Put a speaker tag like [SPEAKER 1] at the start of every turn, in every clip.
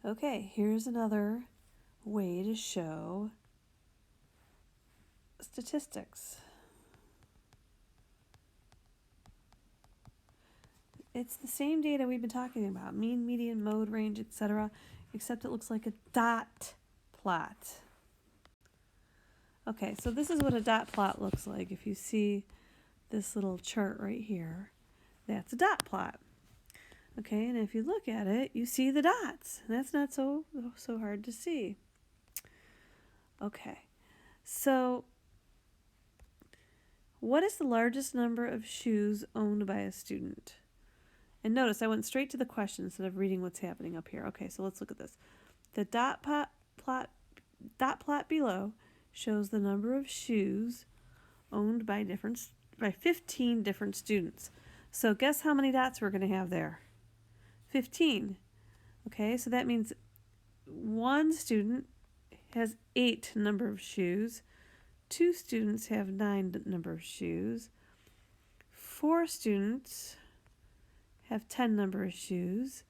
[SPEAKER 1] Okay, here's another way to show statistics. It's the same data we've been talking about, mean, median, mode, range, etc., except it looks like a dot plot. Okay, so this is what a dot plot looks like. If you see this little chart right here, that's a dot plot. Okay, and if you look at it, you see the dots. And that's not so hard to see. Okay, so what is the largest number of shoes owned by a student? And notice I went straight to the question instead of reading what's happening up here. Okay, so let's look at this. The dot plot below shows the number of shoes owned by 15 different students. So guess how many dots we're going to have there? 15. Okay, so that means one student has 8 number of shoes. 2 students have 9 number of shoes. 4 students have 10 number of shoes.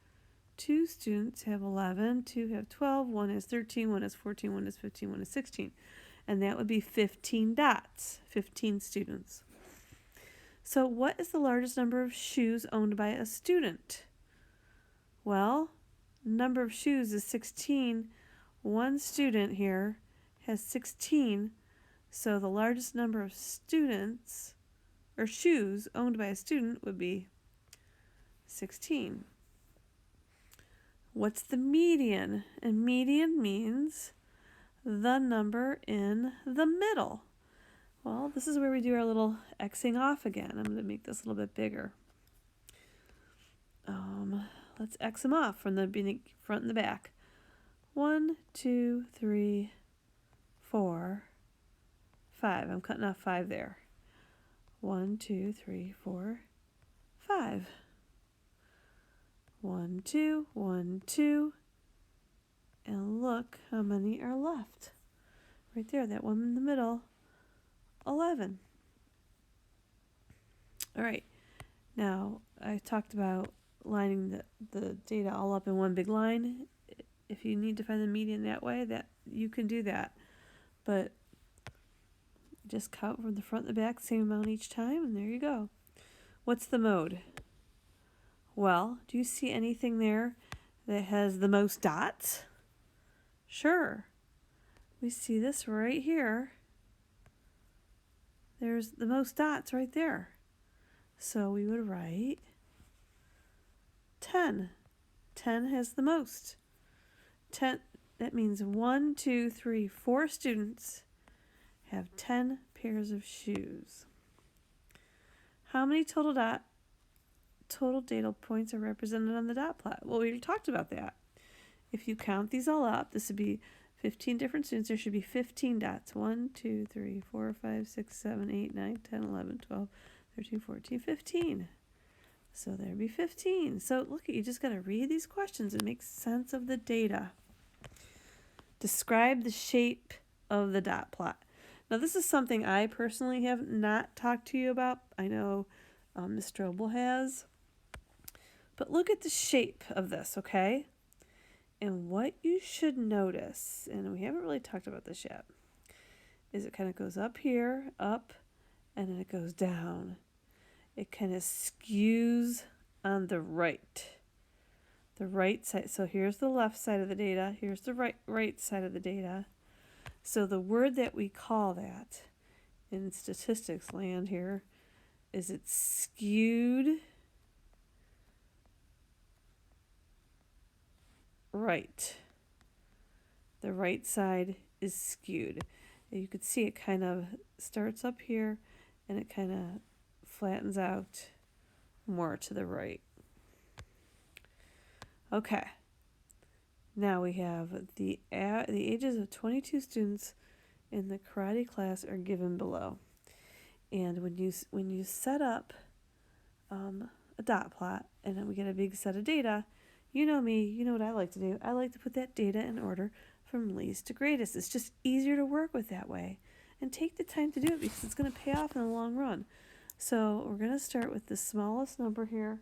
[SPEAKER 1] 2 students have 11, 2 have 12, 1 has 13, 1 has 14, 1 has 15, 1 has 16. And that would be 15 dots, 15 students. So what is the largest number of shoes owned by a student? Well, number of shoes is 16. One student here has 16. So the largest number of students or shoes owned by a student would be 16. What's the median? And median means the number in the middle. Well, this is where we do our little Xing off again. I'm going to make this a little bit bigger. Let's X them off from the front and the back. 1, 2, 3, 4, 5. I'm cutting off 5 there. 1, 2, 3, 4, 5. 1, 2, 1, 2. And look how many are left. Right there, that one in the middle, 11. All right, now I talked about lining the data all up in one big line. If you need to find the median that way, that you can do that. But just count from the front and the back, same amount each time, and there you go. What's the mode? Well, do you see anything there that has the most dots? Sure. We see this right here. There's the most dots right there. So we would write 10. 10 has the most. 10, that means 1, 2, 3, 4 students have 10 pairs of shoes. How many total data points are represented on the dot plot? Well, we already talked about that. If you count these all up, this would be 15 different students. There should be 15 dots. 1, 2, 3, 4, 5, 6, 7, 8, 9, 10, 11, 12, 13, 14, 15. So there'd be 15. So look, you just got to read these questions and make sense of the data. Describe the shape of the dot plot. Now this is something I personally have not talked to you about. I know Ms. Strobel has. But look at the shape of this, okay? And what you should notice, and we haven't really talked about this yet, is it kind of goes up here, up, and then it goes down. It kind of skews on the right side. So here's the left side of the data. Here's the right side of the data. So the word that we call that in statistics land here is it's skewed right. The right side is skewed. You could see it kind of starts up here and it kind of flattens out more to the right. Okay. Now we have the ages of 22 students in the karate class are given below. And when you set up a dot plot and then we get a big set of data, you know me, you know what I like to do. I like to put that data in order from least to greatest. It's just easier to work with that way. And take the time to do it because it's going to pay off in the long run. So we're going to start with the smallest number here,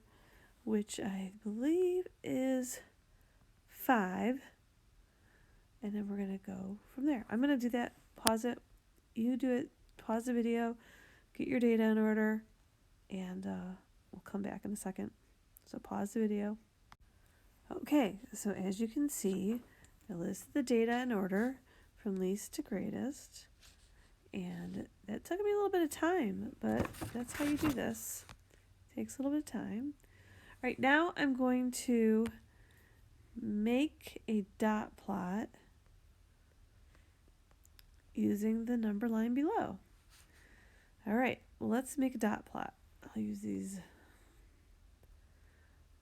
[SPEAKER 1] which I believe is 5, and then we're going to go from there. I'm going to do that. Pause it. You do it. Pause the video. Get your data in order, and we'll come back in a second. So pause the video. Okay, so as you can see, I listed the data in order from least to greatest, and that took me a little bit of time, but that's how you do this. It takes a little bit of time. All right, now I'm going to make a dot plot using the number line below. All right, well, let's make a dot plot. I'll use these.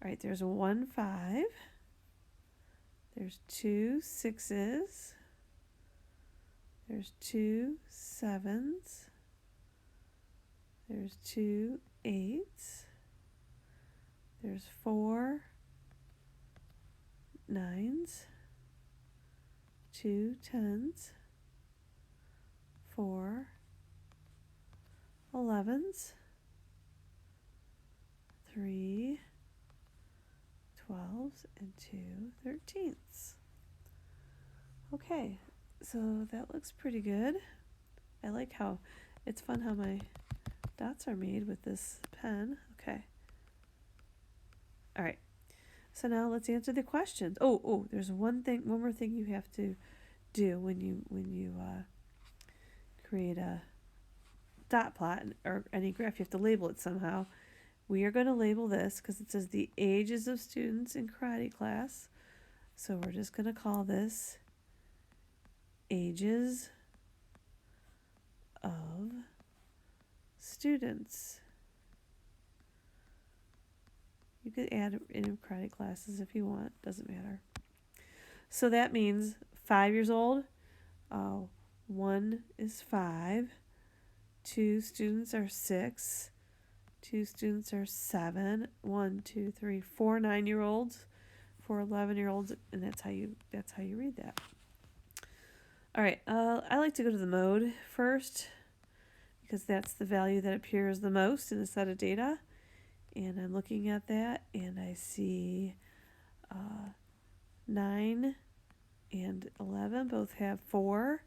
[SPEAKER 1] All right, there's 1 5. There's 2 6s. There's 2 7s. There's 2 8s. There's 4 9s. 2 10s. 4 11s. 3 12s, and 2 13ths. Okay, so that looks pretty good. I like how it's fun how my dots are made with this pen. Okay. All right. So now let's answer the questions. Oh, there's one more thing you have to do when you create a dot plot or any graph. You have to label it somehow. We are going to label this because it says the ages of students in karate class. So we're just going to call this ages of students. You could add in karate classes if you want, doesn't matter. So that means 5 years old, 1 is 5, 2 students are 6, 2 students are 7, 1, 2, 3, 4 9-year-olds, 4 11-year-olds, and that's how you read that. All right, I like to go to the mode first because that's the value that appears the most in a set of data. And I'm looking at that, and I see 9 and 11 both have 4,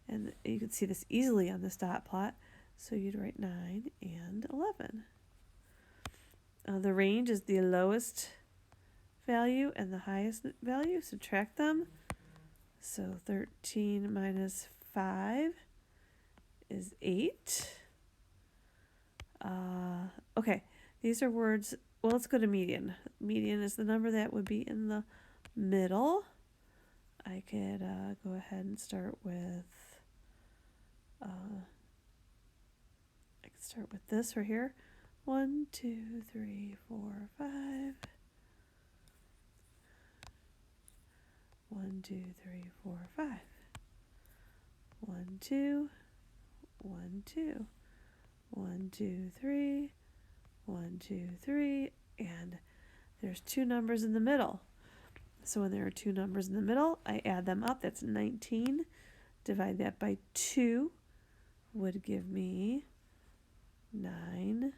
[SPEAKER 1] and you can see this easily on this dot plot. So you'd write 9 and 11. The range is the lowest value and the highest value. Subtract them. So 13 minus 5 is 8. Okay, these are words. Well, let's go to median. Median is the number that would be in the middle. I could go ahead and start with this right here. 1 2 3 4 5. 1 2 3 4 5. 1 2 1 2 1 2 3 1 2 3, and there's 2 numbers in the middle. So when there are 2 numbers in the middle, I add them up. That's 19. Divide that by 2 would give me 9.5.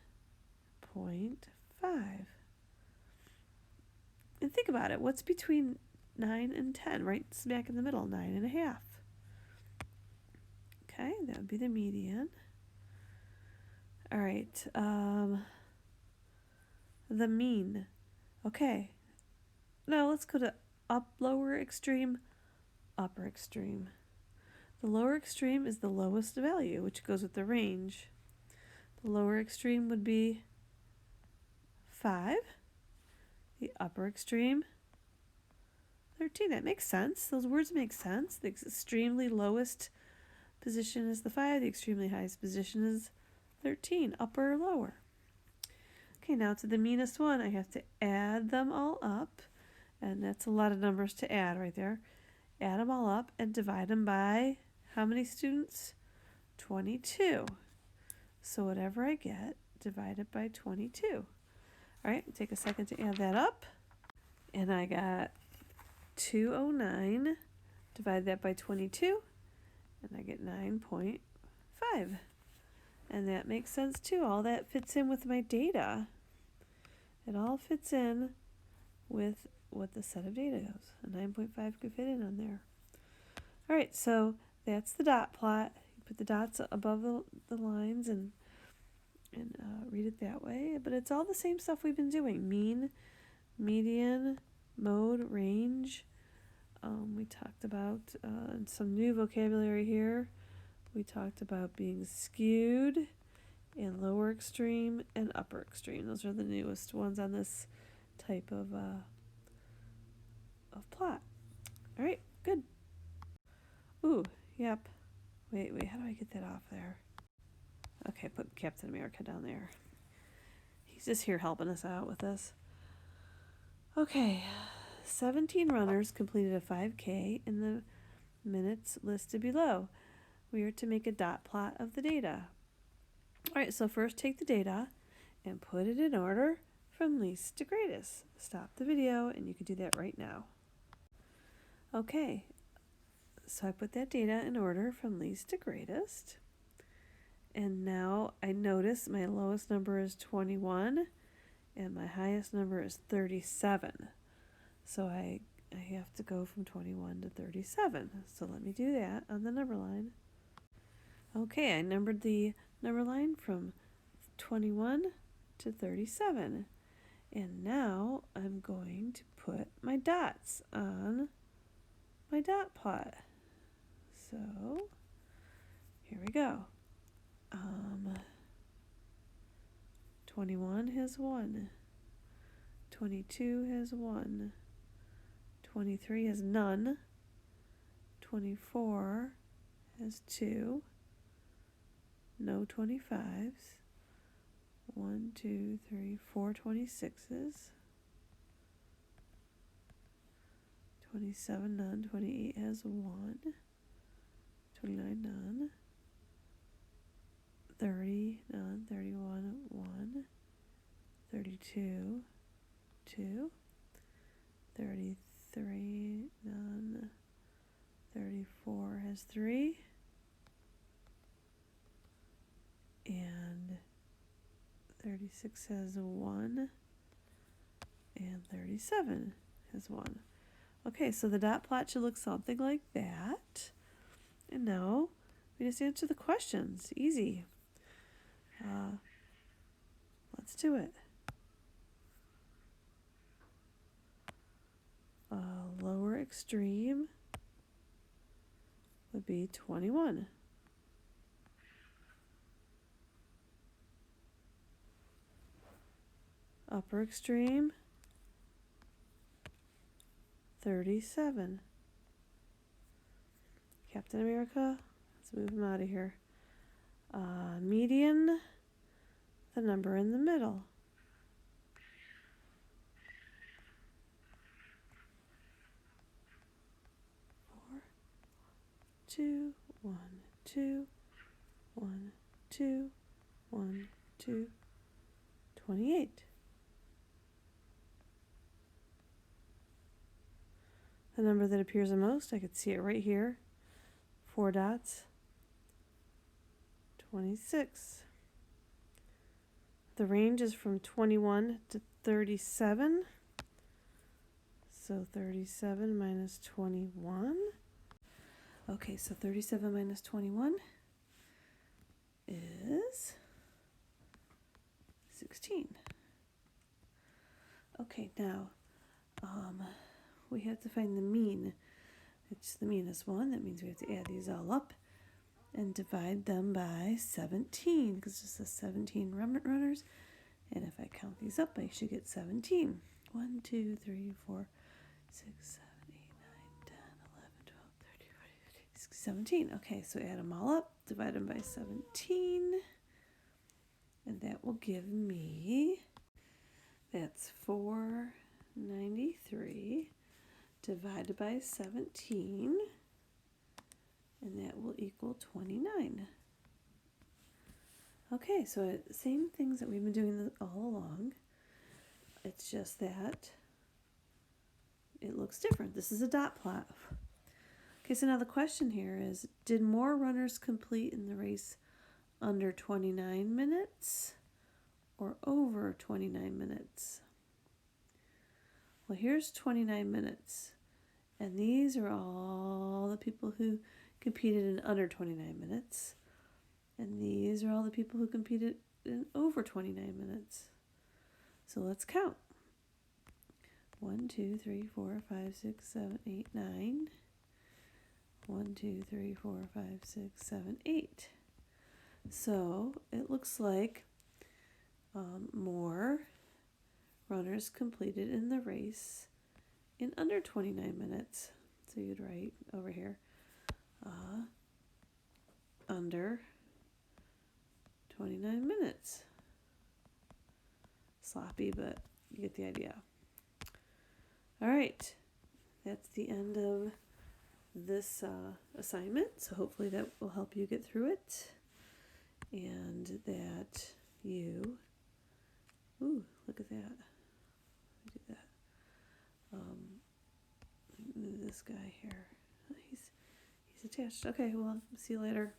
[SPEAKER 1] And think about it. What's between 9 and 10? Right smack in the middle, 9.5. Okay, that would be the median. All right, the mean. Okay, now let's go to lower extreme, upper extreme. The lower extreme is the lowest value, which goes with the range. The lower extreme would be 5. The upper extreme, 13. That makes sense. Those words make sense. The extremely lowest position is the 5. The extremely highest position is 13. Upper or lower. Okay, now to the meanest one, I have to add them all up. And that's a lot of numbers to add right there. Add them all up and divide them by how many students? 22. So whatever I get, divide it by 22. All right, take a second to add that up. And I got 209. Divide that by 22. And I get 9.5. And that makes sense too. All that fits in with my data. It all fits in with what the set of data goes. A 9.5 could fit in on there. All right, so that's the dot plot. You put the dots above the lines and read it that way. But it's all the same stuff we've been doing. Mean, median, mode, range. We talked about some new vocabulary here. We talked about being skewed and lower extreme and upper extreme. Those are the newest ones on this type of plot. All right, good. Ooh, yep. Wait, how do I get that off there? Okay, put Captain America down there. He's just here helping us out with this. Okay, 17 runners completed a 5K in the minutes listed below. We are to make a dot plot of the data. All right, so first take the data and put it in order from least to greatest. Stop the video and you can do that right now. Okay, so I put that data in order from least to greatest. And now I notice my lowest number is 21 and my highest number is 37. So I have to go from 21 to 37. So let me do that on the number line. Okay, I numbered the number line from 21 to 37. And now I'm going to put my dots on my dot plot. So here we go. 21 has 1. 22 has 1. 23 has none. 24 has 2. No 25s. 1, 2, 3, 4 26s. 27 none. 28 has 1. 29 none. 30 none. 31 1. 32 2. 33 none. 34 has 3. And 36 has 1. And 37 has 1. Okay, so the dot plot should look something like that. And now we just answer the questions. Easy. Let's do it. Lower extreme would be 21. Upper extreme, 37. Captain America, let's move him out of here. Median, the number in the middle. 4, 2, 1, 2, 1, 2, 1, 2, 28. The number that appears the most, I could see it right here. 4 dots. 26. The range is from 21 to 37. So 37 minus 21. Okay, so 37 minus 21 is 16. Okay, now we have to find the mean. It's the mean is 1. That means we have to add these all up and divide them by 17 because it says 17 runners. And if I count these up, I should get 17. 1, 2, 3, 4, 6, 7, 8, 9, 10, 11, 12, 13, 14, 15, 16, 17. Okay, so add them all up, divide them by 17. And that will give me, that's 493 divided by 17. And that will equal 29. Okay, so same things that we've been doing all along. It's just that it looks different. This is a dot plot. Okay, so now the question here is, did more runners complete in the race under 29 minutes or over 29 minutes? Well, here's 29 minutes. And these are all the people who competed in under 29 minutes. And these are all the people who competed in over 29 minutes. So let's count. 1, 2, 3, 4, 5, 6, 7, 8, 9. 1, 2, 3, 4, 5, 6, 7, 8. So it looks like more runners completed in the race in under 29 minutes. So you'd write over here, under 29 minutes. Sloppy, but you get the idea. All right, that's the end of this assignment. So hopefully that will help you get through it, and that you, ooh, look at that. Do that. This guy here, he's attached. Okay, well, see you later.